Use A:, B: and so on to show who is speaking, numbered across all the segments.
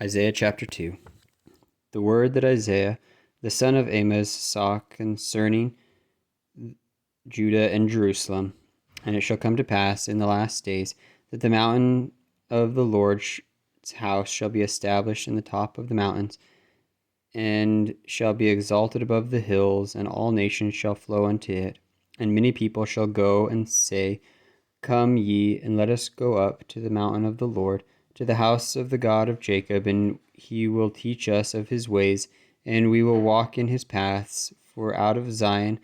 A: Isaiah chapter 2. The word that Isaiah, the son of Amos, saw concerning Judah and Jerusalem. And it shall come to pass in the last days that the mountain of the Lord's house shall be established in the top of the mountains, and shall be exalted above the hills, and all nations shall flow unto it. And many people shall go and say, Come ye, and let us go up to the mountain of the Lord, to the house of the God of Jacob, and he will teach us of his ways, and we will walk in his paths. For out of Zion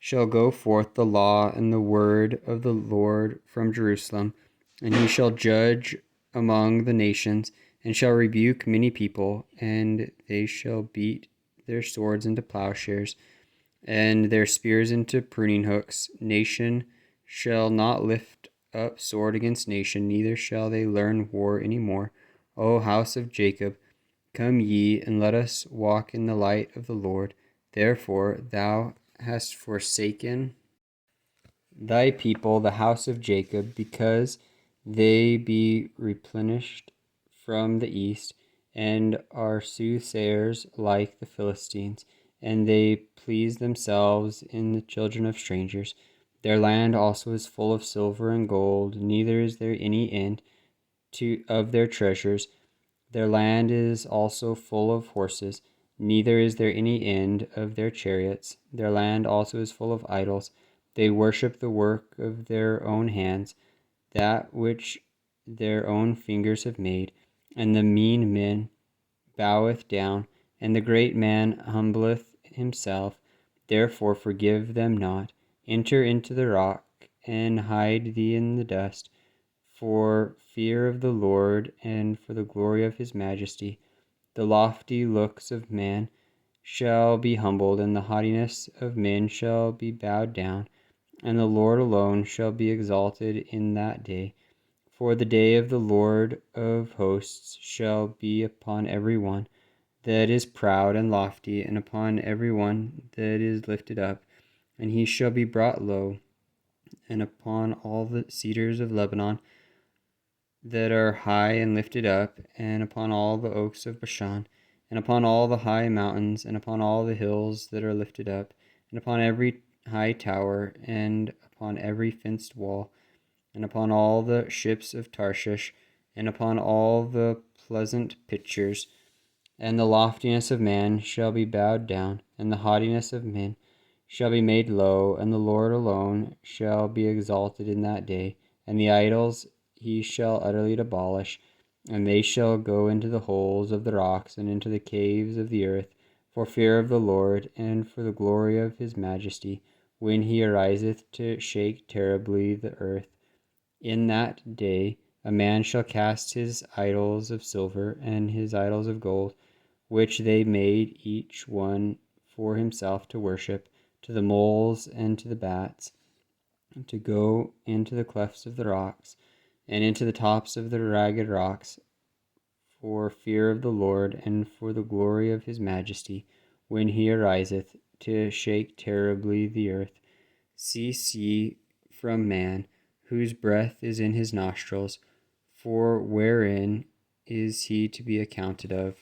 A: shall go forth the law and the word of the Lord from Jerusalem. And he shall judge among the nations, and shall rebuke many people, and they shall beat their swords into plowshares, and their spears into pruning hooks. Nation shall not lift up sword against nation, neither shall they learn war any more. O house of Jacob, come ye, and let us walk in the light of the Lord. Therefore thou hast forsaken thy people, the house of Jacob, because they be replenished from the east, and are soothsayers like the Philistines, and they please themselves in the children of strangers. Their land also is full of silver and gold, neither is there any end of their treasures. Their land is also full of horses, neither is there any end of their chariots. Their land also is full of idols. They worship the work of their own hands, that which their own fingers have made. And the mean man boweth down, and the great man humbleth himself. Therefore forgive them not. Enter into the rock, and hide thee in the dust, for fear of the Lord, and for the glory of his majesty. The lofty looks of man shall be humbled, and the haughtiness of men shall be bowed down, and the Lord alone shall be exalted in that day. For the day of the Lord of hosts shall be upon every one that is proud and lofty, and upon every one that is lifted up, and he shall be brought low, and upon all the cedars of Lebanon that are high and lifted up, and upon all the oaks of Bashan, and upon all the high mountains, and upon all the hills that are lifted up, and upon every high tower, and upon every fenced wall, and upon all the ships of Tarshish, and upon all the pleasant pictures. And the loftiness of man shall be bowed down, and the haughtiness of men shall be made low, and the Lord alone shall be exalted in that day. And the idols he shall utterly abolish, and they shall go into the holes of the rocks, and into the caves of the earth, for fear of the Lord, and for the glory of his majesty, when he ariseth to shake terribly the earth. In that day a man shall cast his idols of silver, and his idols of gold, which they made each one for himself to worship, to the moles and to the bats, to go into the clefts of the rocks, and into the tops of the ragged rocks, for fear of the Lord, and for the glory of his majesty, when he ariseth to shake terribly the earth. Cease ye from man, whose breath is in his nostrils, for wherein is he to be accounted of?